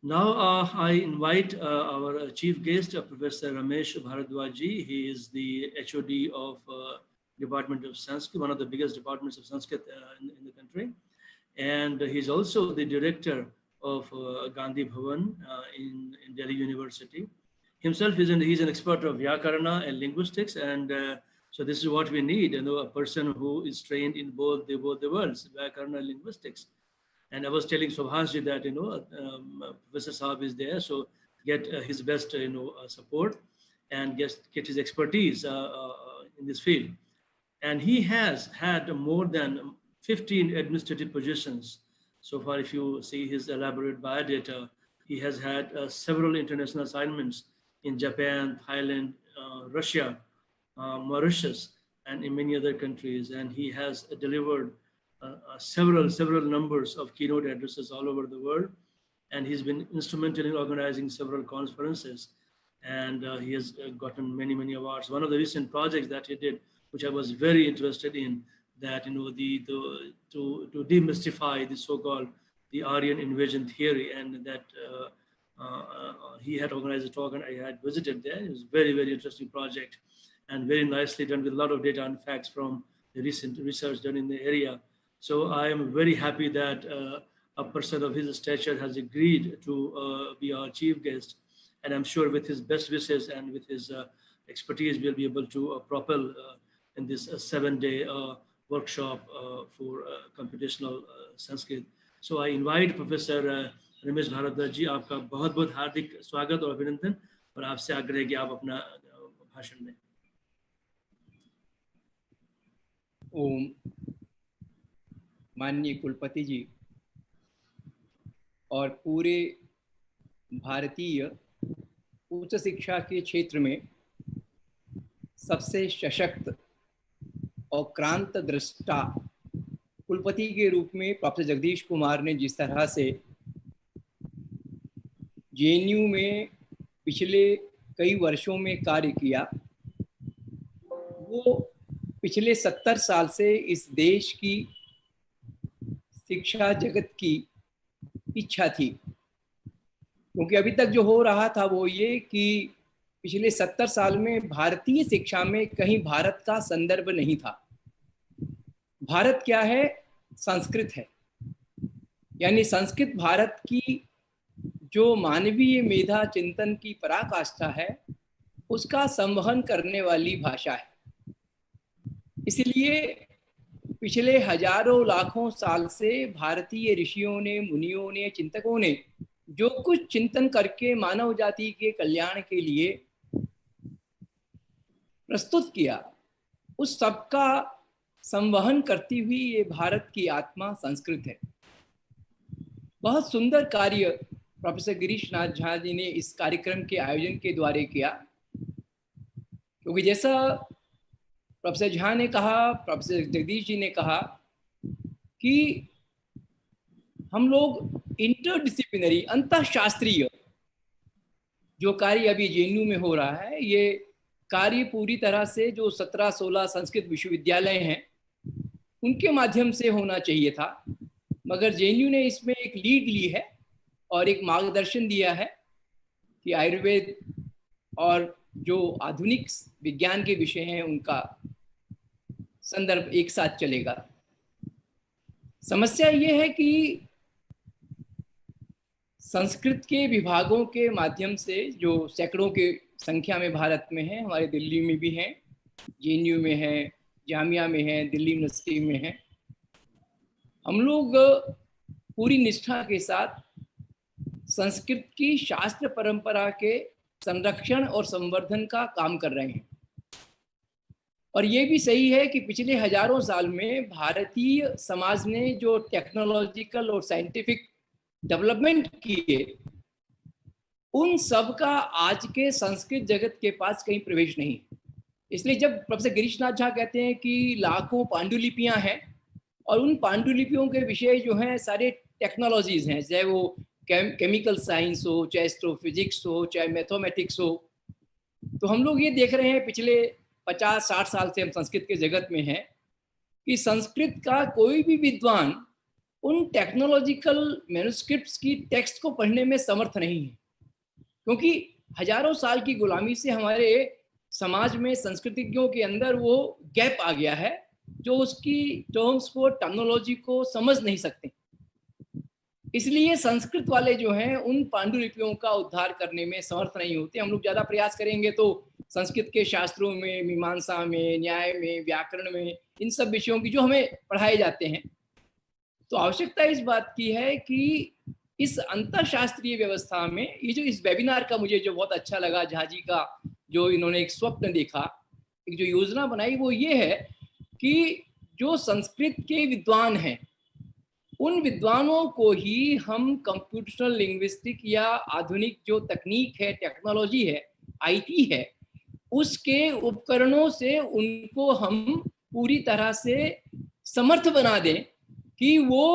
Now I invite our chief guest, Professor Ramesh Bharadwaj. He is the HOD of Department of Sanskrit, one of the biggest departments of Sanskrit in the country. And he's also the director of Gandhi Bhavan in Delhi University. Himself, he's an expert of Vyakarana and linguistics. And so this is what we need, a person who is trained in both the worlds, Vyakarana and linguistics. And I was telling Subhashji that, Professor Saab is there, so get his best, support and get his expertise in this field. And he has had more than 15 administrative positions. So far, if you see his elaborate biodata, he has had several international assignments in Japan, Thailand, Russia, Mauritius, and in many other countries. And he has delivered several numbers of keynote addresses all over the world. And he's been instrumental in organizing several conferences. And he has gotten many awards. One of the recent projects that he did, which I was very interested in, that to demystify the so-called the Aryan invasion theory, and that he had organized a talk and I had visited there. It was very interesting project, and very nicely done with a lot of data and facts from the recent research done in the area. So I am very happy that a person of his stature has agreed to be our chief guest, and I'm sure with his best wishes and with his expertise, we'll be able to propel in this 7-day workshop for computational Sanskrit. So I invite Professor Ramesh Bhardwaj जी, आपका बहुत बहुत हार्दिक स्वागत और अभिनंदन, और आपसे आग्रह है कि आप अपना भाषण दें। ओम। माननीय कुलपति जी और पूरे भारतीय उच्च शिक्षा के क्षेत्र में सबसे सशक्त और क्रांत दृष्टा कुलपति के रूप में प्रोफेसर जगदीश कुमार ने जिस तरह से जेएनयू में पिछले कई वर्षों में कार्य किया, वो पिछले 70 साल से इस देश की शिक्षा जगत की इच्छा थी। क्योंकि अभी तक जो हो रहा था वो ये कि पिछले 70 साल में भारतीय शिक्षा में कहीं भारत का संदर्भ नहीं था। भारत क्या है? संस्कृत है। यानी संस्कृत भारत की जो मानवीय मेधा चिंतन की पराकाष्ठा है, उसका संवहन करने वाली भाषा है। इसलिए पिछले हजारों लाखों साल से भारतीय ऋषियों ने, मुनियों ने, चिंतकों ने जो कुछ चिंतन करके मानव जाति के कल्याण के लिए प्रस्तुत किया, उस सबका संवहन करती हुई ये भारत की आत्मा संस्कृत है। बहुत सुंदर कार्य प्रोफेसर गिरीश नाथ झा जी ने इस कार्यक्रम के आयोजन के द्वारा किया, क्योंकि जैसा प्रोफेसर झा ने कहा, प्रोफेसर जगदीश जी ने कहा कि हम लोग इंटरडिसिप्लिनरी, अंतःशास्त्रीय जो कार्य अभी जेएनयू में हो रहा है, ये कार्य पूरी तरह से जो 17-16 संस्कृत विश्वविद्यालय हैं उनके माध्यम से होना चाहिए था, मगर जेएनयू ने इसमें एक लीड ली है और एक मार्गदर्शन दिया है कि आयुर्वेद और जो आधुनिक विज्ञान के विषय हैं उनका संदर्भ एक साथ चलेगा। समस्या ये है कि संस्कृत के विभागों के माध्यम से जो सैकड़ों के संख्या में भारत में है, हमारे दिल्ली में भी हैं, जेएनयू में है, जामिया में है, दिल्ली यूनिवर्सिटी में है, हम लोग पूरी निष्ठा के साथ संस्कृत की शास्त्र परंपरा के संरक्षण और संवर्धन का काम कर रहे हैं। और ये भी सही है कि पिछले हजारों साल में भारतीय समाज ने जो टेक्नोलॉजिकल और साइंटिफिक डेवलपमेंट किए, उन सब का आज के संस्कृत जगत के पास कहीं प्रवेश नहीं। इसलिए जब प्रोफेसर गिरीश नाथ झा कहते हैं कि लाखों पांडुलिपियां हैं और उन पांडुलिपियों के विषय जो हैं सारे टेक्नोलॉजीज हैं, चाहे वो केमिकल साइंस हो, चाहे एस्ट्रोफिजिक्स हो, चाहे मैथमेटिक्स हो, तो हम लोग ये देख रहे हैं पिछले 50-60 साल से हम संस्कृत के जगत में हैं कि संस्कृत का कोई भी विद्वान उन टेक्नोलॉजिकल मैन्युस्क्रिप्ट्स की टेक्स्ट को पढ़ने में समर्थ नहीं है, क्योंकि हजारों साल की गुलामी से हमारे समाज में संस्कृतिज्ञों के अंदर वो गैप आ गया है जो उसकी टर्म्स को, टर्मिनोलॉजी को समझ नहीं सकते। इसलिए संस्कृत वाले जो हैं उन पांडुलिपियों का उद्धार करने में समर्थ नहीं होते। हम लोग ज्यादा प्रयास करेंगे तो संस्कृत के शास्त्रों में, मीमांसा में, न्याय में, व्याकरण में, इन सब विषयों की जो हमें पढ़ाए जाते हैं, तो आवश्यकता इस बात की है कि इस अंतरशास्त्रीय व्यवस्था में ये जो इस वेबिनार का मुझे जो बहुत अच्छा लगा, झा जी का जो इन्होंने एक स्वप्न देखा, एक जो योजना बनाई, वो ये है कि जो संस्कृत के विद्वान हैं उन विद्वानों को ही हम कंप्यूटेशनल लिंग्विस्टिक या आधुनिक जो तकनीक है, टेक्नोलॉजी है, आईटी है, उसके उपकरणों से उनको हम पूरी तरह से समर्थ बना दें कि वो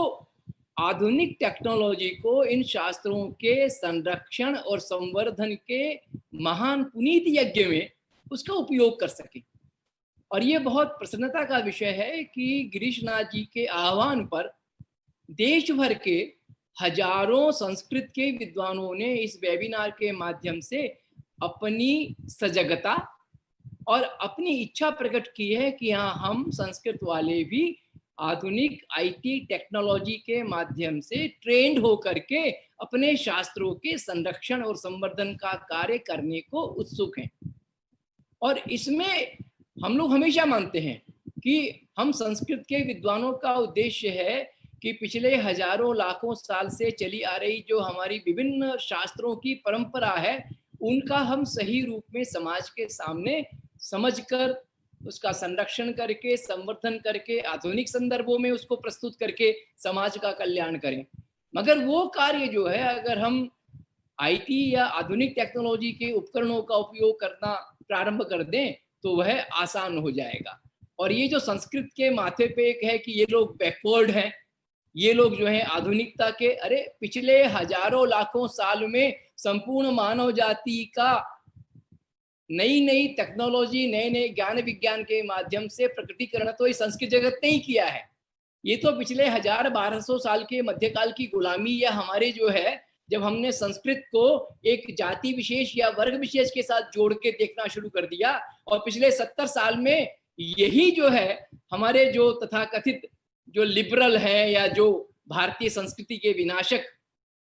आधुनिक टेक्नोलॉजी को इन शास्त्रों के संरक्षण और संवर्धन के महान पुनीत यज्ञ में उसका उपयोग कर सके। और ये बहुत प्रसन्नता का विषय है कि गिरीशनाथ जी के आह्वान पर देश भर के हजारों संस्कृत के विद्वानों ने इस वेबिनार के माध्यम से अपनी सजगता और अपनी इच्छा प्रकट की है कि हाँ, हम संस्कृत वाले भी आधुनिक आईटी टेक्नोलॉजी के माध्यम से ट्रेंड होकर के अपने शास्त्रों के संरक्षण और संवर्धन का कार्य करने को उत्सुक हैं। और इसमें हम लोग हमेशा मानते हैं कि हम संस्कृत के विद्वानों का उद्देश्य है कि पिछले हजारों लाखों साल से चली आ रही जो हमारी विभिन्न शास्त्रों की परंपरा है, उनका हम सही रूप में समाज के सामने समझकर उसका संरक्षण करके, संवर्धन करके, आधुनिक संदर्भों में उसको प्रस्तुत करके समाज का कल्याण करें। मगर वो कार्य जो है, अगर हम आईटी या आधुनिक टेक्नोलॉजी के उपकरणों का उपयोग करना प्रारंभ कर दें तो वह आसान हो जाएगा। और ये जो संस्कृत के माथे पे एक है कि ये लोग बैकवर्ड हैं, ये लोग जो है आधुनिकता के, अरे पिछले हजारों लाखों साल में संपूर्ण मानव जाति का नई नई टेक्नोलॉजी, नए नए ज्ञान विज्ञान के माध्यम से प्रकटीकरण तो इस संस्कृत जगत ने ही किया है। ये तो पिछले 1000-1200 साल के मध्यकाल की गुलामी या हमारे जो है, जब हमने संस्कृत को एक जाति विशेष या वर्ग विशेष के साथ जोड़ के देखना शुरू कर दिया, और पिछले 70 साल में यही जो है हमारे जो तथाकथित जो लिबरल हैं या जो भारतीय संस्कृति के विनाशक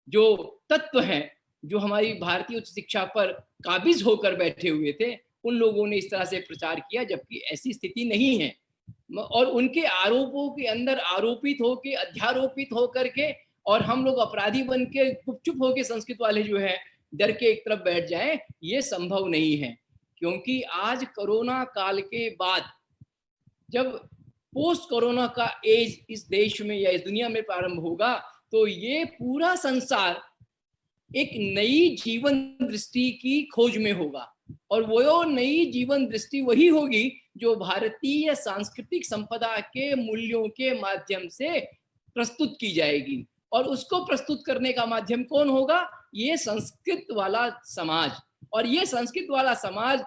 जो तत्व हैं, जो हमारी भारतीय उच्च शिक्षा पर काबिज होकर बैठे हुए थे, उन लोगों ने इस तरह से प्रचार किया, जबकि ऐसी स्थिति नहीं है। और उनके आरोपों के अंदर आरोपित होके, अध्यारोपित होकर के, और हम लोग अपराधी बन के गुपचुप होके संस्कृत वाले जो है डर के एक तरफ बैठ जाएं, ये संभव नहीं है। क्योंकि आज कोरोना काल के बाद जब पोस्ट कोरोना का एज इस देश में या इस दुनिया में प्रारंभ होगा, तो ये पूरा संसार एक नई जीवन दृष्टि की खोज में होगा। और वो नई जीवन दृष्टि वही होगी जो भारतीय सांस्कृतिक संपदा के मूल्यों के माध्यम से प्रस्तुत की जाएगी। और उसको प्रस्तुत करने का माध्यम कौन होगा? ये संस्कृत वाला समाज। और ये संस्कृत वाला समाज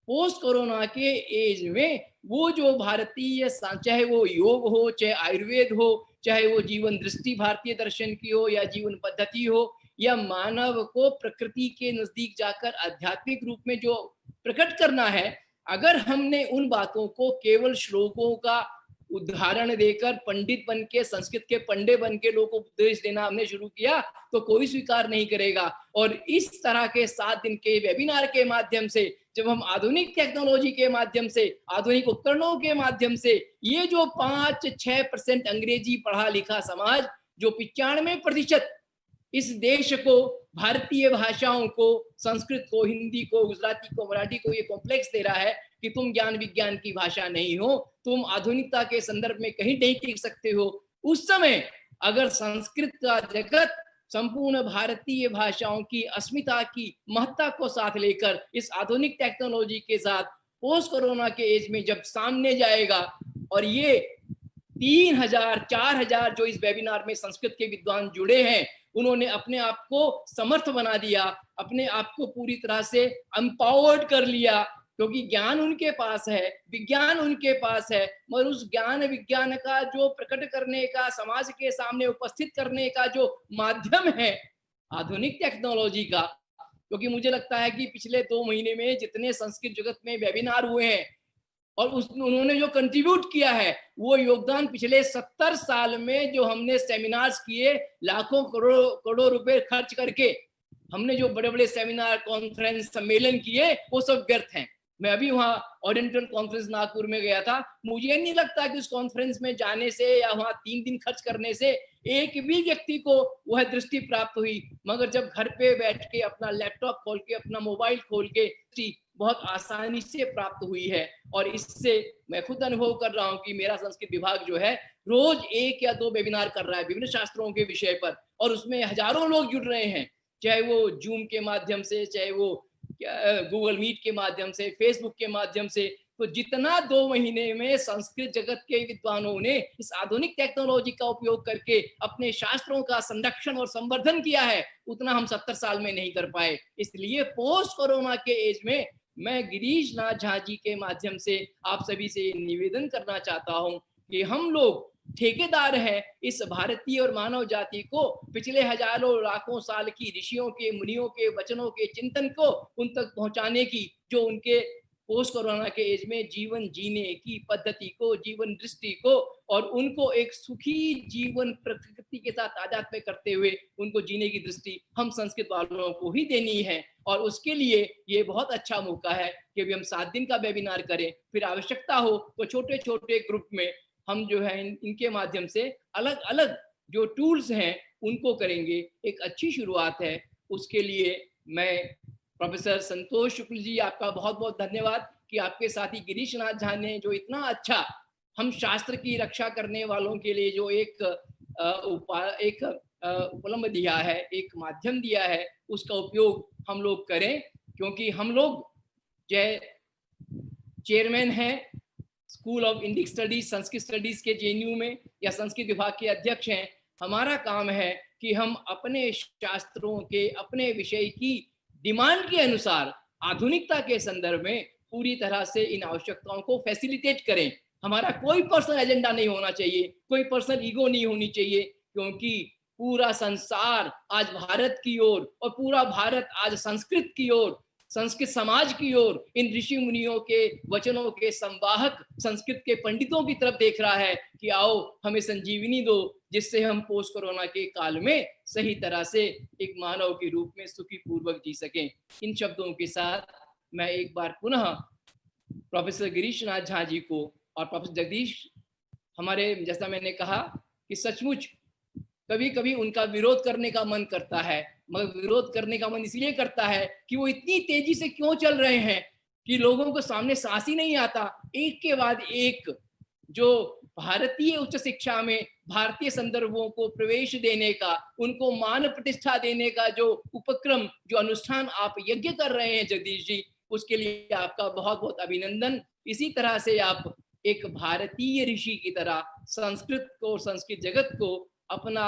पोस्ट कोरोना के एज में वो जो भारतीय, चाहे वो योग हो, चाहे आयुर्वेद हो, चाहे वो जीवन दृष्टि भारतीय दर्शन की हो, या जीवन पद्धति हो, या मानव को प्रकृति के नजदीक जाकर आध्यात्मिक रूप में जो प्रकट करना है, अगर हमने उन बातों को केवल श्लोकों का उदाहरण देकर पंडित बन के, संस्कृत के पंडे बन के लोगों को उपदेश देना हमने शुरू किया, तो कोई स्वीकार नहीं करेगा। और इस तरह के 7 दिन के वेबिनार के माध्यम से जब हम आधुनिक टेक्नोलॉजी के माध्यम से, आधुनिक उपकरणों के माध्यम से, ये जो 5-6% अंग्रेजी पढ़ा लिखा समाज, जो 95% इस देश को, भारतीय भाषाओं को, संस्कृत को, हिंदी को, गुजराती को, मराठी को ये कॉम्प्लेक्स दे रहा है कि तुम ज्ञान विज्ञान की भाषा नहीं हो, तुम आधुनिकता के संदर्भ में कहीं नहीं टिक सकते हो, उस समय अगर संस्कृत का जगत संपूर्ण भारतीय भाषाओं की अस्मिता की महत्ता को साथ लेकर इस आधुनिक टेक्नोलॉजी के साथ पोस्ट कोरोना के एज में जब सामने जाएगा, और ये 3000-4000 जो इस वेबिनार में संस्कृत के विद्वान जुड़े हैं, उन्होंने अपने आप को समर्थ बना दिया, अपने आप को पूरी तरह से एम्पावर्ड कर लिया, क्योंकि ज्ञान उनके पास है, विज्ञान उनके पास है, मगर उस ज्ञान विज्ञान का जो प्रकट करने का, समाज के सामने उपस्थित करने का जो माध्यम है आधुनिक टेक्नोलॉजी का, क्योंकि मुझे लगता है कि पिछले 2 महीने में जितने संस्कृत जगत में वेबिनार हुए हैं और उन्होंने जो कंट्रीब्यूट किया है, वो योगदान पिछले 70 साल में जो हमने सेमिनार्स किए, लाखों करोड़ों रुपए खर्च करके हमने जो बड़े बड़े सेमिनार, कॉन्फ्रेंस, सम्मेलन किए, वो सब व्यर्थ हैं। मैं अभी वहाँ ओरिएंटल कॉन्फ्रेंस नागपुर में गया था। मुझे नहीं लगता कि उस कॉन्फ्रेंस में जाने से या वहाँ 3 दिन खर्च करने से एक भी व्यक्ति को वह दृष्टि प्राप्त हुई, मगर जब घर पे बैठ के अपना लैपटॉप खोल के, अपना मोबाइल खोल के दृष्टि बहुत आसानी से प्राप्त हुई है। और इससे मैं खुद अनुभव कर रहा हूँ कि मेरा संस्कृत विभाग जो है रोज 1 या 2 वेबिनार कर रहा है विभिन्न शास्त्रों के विषय पर, और उसमें हजारों लोग जुड़ रहे हैं, चाहे वो जूम के माध्यम से, चाहे वो गूगल मीट के माध्यम से, फेसबुक के माध्यम से। तो जितना 2 महीने में संस्कृत जगत के विद्वानों ने इस आधुनिक टेक्नोलॉजी का उपयोग करके अपने शास्त्रों का संरक्षण और संवर्धन किया है, उतना हम 70 साल में नहीं कर पाए। इसलिए पोस्ट कोरोना के एज में मैं गिरीश नाथ झा जी के माध्यम से आप सभी से निवेदन करना चाहता हूं कि हम लोग ठेकेदार है इस भारतीय और मानव जाति को पिछले हजारों लाखों साल की ऋषियों के, मुनियों के वचनों के चिंतन को उन तक पहुंचाने की, जो उनके पोस्ट कोरोना के एज में जीवन जीने की पद्धति को, जीवन दृष्टि को, और उनको एक सुखी जीवन प्रकृति के साथ तादात्म्य करते हुए उनको जीने की दृष्टि हम संस्कृत वालों को ही देनी है। और उसके लिए ये बहुत अच्छा मौका है कि अभी हम 7 दिन का वेबिनार करें, फिर आवश्यकता हो तो छोटे छोटे ग्रुप में हम जो है इनके माध्यम से अलग अलग जो टूल्स हैं उनको करेंगे। एक अच्छी शुरुआत है। उसके लिए मैं प्रोफेसर संतोष शुक्ल जी, आपका बहुत बहुत धन्यवाद कि आपके साथी गिरीश नाथ झा ने जो इतना अच्छा हम शास्त्र की रक्षा करने वालों के लिए जो एक उपलम्ब दिया है, एक माध्यम दिया है, उसका उपयोग हम लोग करें। क्योंकि हम लोग जय चेयरमैन हैं school of Indic studies, Sanskrit studies के जेएनयू में, या संस्कृत विभाग के अध्यक्ष हैं। हमारा काम है कि हम अपने शास्त्रों के, अपने विषय की डिमांड के अनुसार आधुनिकता के संदर्भ में पूरी तरह से इन आवश्यकताओं को फैसिलिटेट करें। हमारा कोई पर्सनल एजेंडा नहीं होना चाहिए, कोई पर्सनल ईगो नहीं होनी चाहिए, क्योंकि पूरा संसार आज भारत की ओर और पूरा भारत आज संस्कृत की ओर, संस्कृत समाज की ओर, इन ऋषि मुनियों के वचनों के संवाहक संस्कृत के पंडितों की तरफ देख रहा है कि आओ हमें संजीवनी दो, जिससे हम पोस्ट कोरोना के काल में सही तरह से एक मानव के रूप में सुखी पूर्वक जी सकें। इन शब्दों के साथ मैं एक बार पुनः प्रोफेसर गिरीश नाथ झा जी को और प्रोफेसर जगदीश, हमारे जैसा मैंने कहा कि सचमुच कभी कभी उनका विरोध करने का मन करता है, मगर विरोध करने का मन इसलिए करता है कि वो इतनी तेजी से क्यों चल रहे हैं कि लोगों को सामने सांस ही नहीं आता। एक के बाद एक जो भारतीय उच्च शिक्षा में भारतीय संदर्भों को प्रवेश देने का, उनको मान प्रतिष्ठा देने का जो उपक्रम, जो अनुष्ठान आप यज्ञ कर रहे हैं जगदीश जी, उसके लिए आपका बहुत बहुत अभिनंदन। इसी तरह से आप एक भारतीय ऋषि की तरह संस्कृत को, संस्कृत जगत को अपना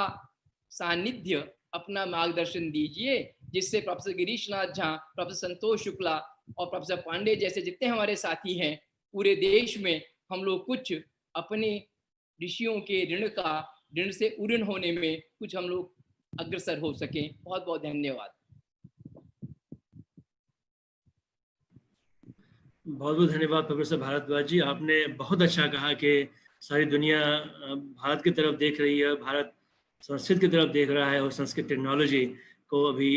सानिध्य, अपना मार्गदर्शन दीजिए, जिससे प्रोफेसर गिरीश नाथ झा, प्रोफेसर संतोष शुक्ला और प्रोफेसर पांडे जैसे जितने हमारे साथी हैं पूरे देश में, हम लोग कुछ अपने ऋषियों के ऋण से उऋण होने में कुछ हम लोग अग्रसर हो सकें। बहुत बहुत धन्यवाद। बहुत बहुत धन्यवाद प्रोफेसर भारद्वाज जी। आपने बहुत अच्छा कहा कि सारी दुनिया भारत की तरफ देख रही है, भारत संस्कृत की तरफ देख रहा है और संस्कृत टेक्नोलॉजी को अभी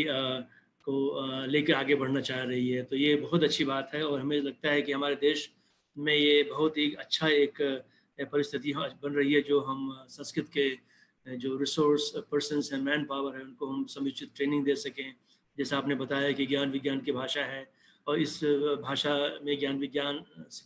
लेकर आगे बढ़ना चाह रही है। तो ये बहुत अच्छी बात है और हमें लगता है कि हमारे देश में ये बहुत ही अच्छा एक परिस्थिति बन रही है, जो हम संस्कृत के जो रिसोर्स पर्सन्स हैं, मैन पावर है, उनको हम समुचित ट्रेनिंग दे सकें। जैसा आपने बताया कि ज्ञान विज्ञान की भाषा है और इस भाषा में ज्ञान विज्ञान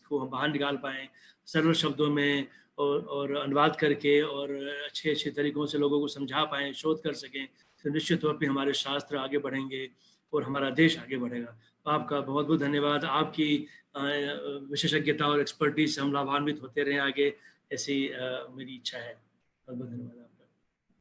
को हम बाहर निकाल पाएँ सरल शब्दों में और अनुवाद करके और अच्छे अच्छे तरीक़ों से लोगों को समझा पाएँ, शोध कर सकें, तो निश्चित तौर पे हमारे शास्त्र आगे बढ़ेंगे और हमारा देश आगे बढ़ेगा। तो आपका बहुत बहुत धन्यवाद। आपकी विशेषज्ञता और एक्सपर्टीज से हम लाभान्वित होते रहें आगे, ऐसी मेरी इच्छा है। बहुत बहुत धन्यवाद।